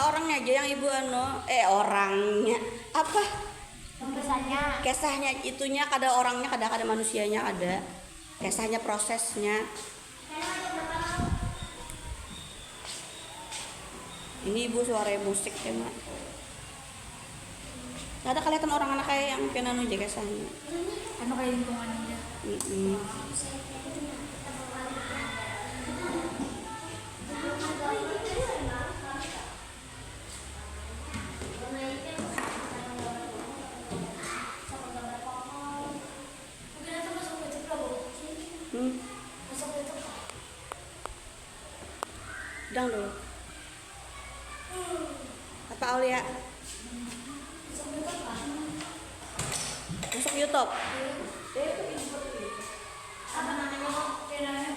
orangnya aja yang ibu orangnya apa? Kisahnya itunya kada orangnya kada manusianya ada. Kisahnya prosesnya. Ini ibu suara musik ya mak. Ada kelihatan orang anak kayak yang piano aja kisahnya. Anu kayak lingkungan aja. Dang dulu. Apa Aulia? Masuk YouTube. Apa namanya? Waktunya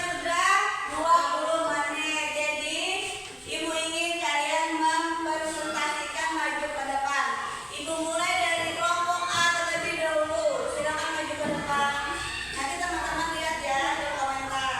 sudah 20 menit. Jadi, ibu ingin kalian mempresentasikan maju ke depan. Ibu mulai dari kelompok A terlebih dahulu. Silakan maju ke depan. Nanti teman-teman lihat ya di komentar.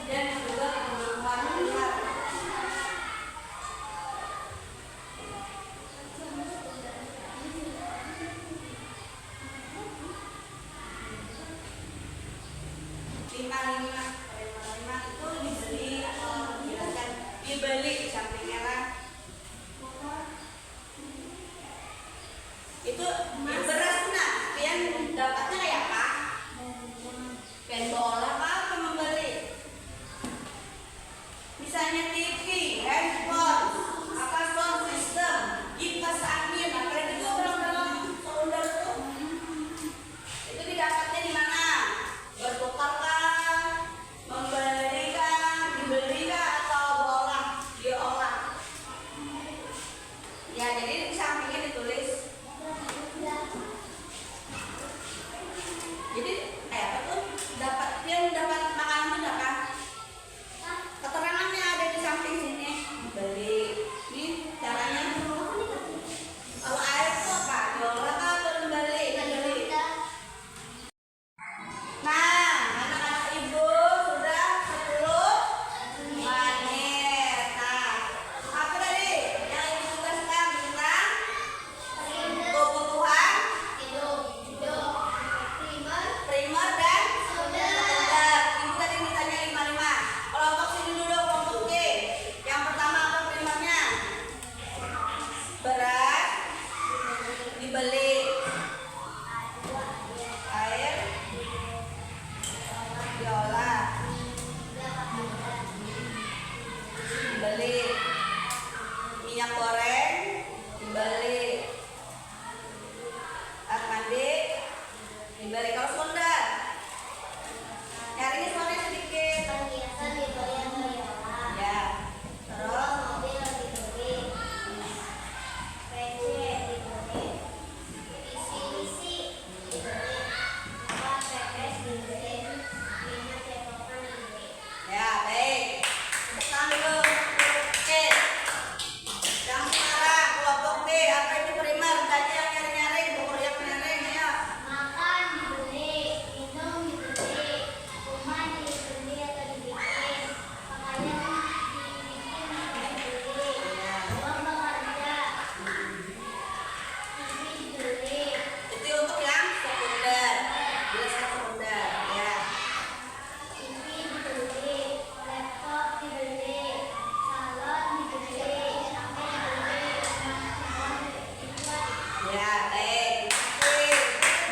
dan juga kebutuhan primer. Lima itu dibeli atau dijelaskan dibeli di sampingnya lah. Itu beras nah, pian dapatnya kayak apa? Pian bola apa membeli? Misalnya TV, handphone, apa sound system, kipas angin, apa itu dalam folder tuh. Itu didapatnya di mana? Bertukar kah? Membeli kah? Dibeli kah? Atau bola diolah? Ya, jadi di sampingnya ditulis. Jadi kayak apa tuh? Dapat makanan tuh dapat. Keterangannya ada di samping sini. Beli. Ini caranya. Kalau air itu apa? Diolah kah atau dibeli? Dibeli. Nah, anak-anak ibu sudah 10 menit. Nah, apa tadi yang ibu tugaskan tentang kebutuhan primer dan sekunder. Ibu tadi ditanya 55. Kelompok sini dulu, kelompok G. Yang pertama apa primernya? Beras dibeli. Air diolah. Dibeli. Minyak goreng dibeli. Air mandi dibeli. Kalau sekunder nyarinya soalnya sedikit ya. Terus ya baik, sekarang dulu oke. Yang sekarang kelompok B, apa itu primer? Tadi yang nyari-nyari, buku yang nyari ya. Makan dibeli, minum dibeli, rumah dibeli atau dibikin, pakaian dibikin atau dibeli, uang bekerja, TV dibeli, Itu untuk yang sekunder. Jelaskan sekunder ya. TV dibeli, laptop dibeli, salon dibeli, HP dibeli, smartphone dibuat. Ya, baik. Oke.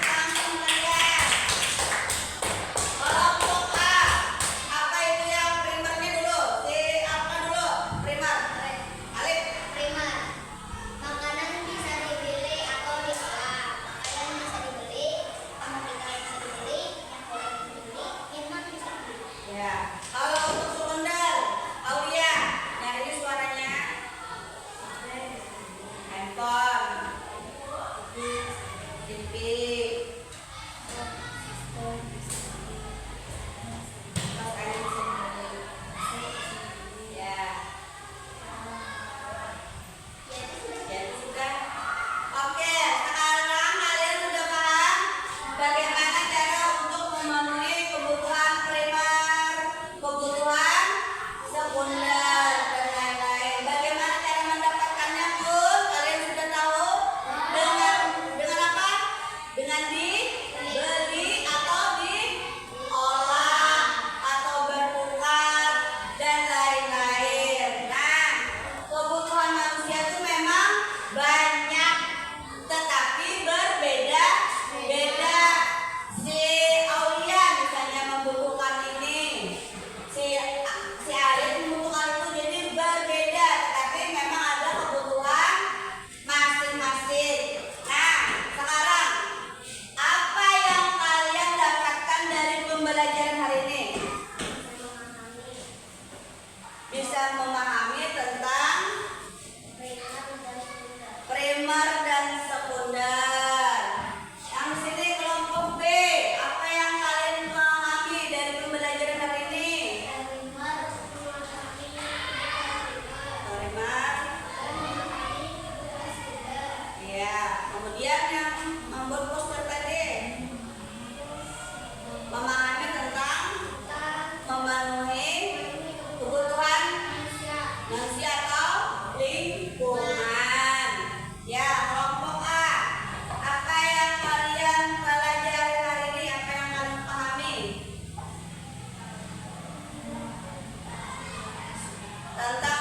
Langsung kalian. Kelompok A. Apa itu yang primernya dulu? Si apa dulu? Primer. Alif. Primer, makanan bisa dibeli atau diolah. Pakaian bisa dibeli, tempat tinggal bisa dibeli, yang boleh dibeli, minuman bisa dibeli. Ya. Kalau untuk sekunder, Aulia, nyari suaranya. Handphone, TV, pas kalian bisa dibeli. Ya. Jadi sudah. Oke, sekarang kalian sudah paham bagaimana cara untuk memenuhi kebutuhan primer, kebutuhan tentang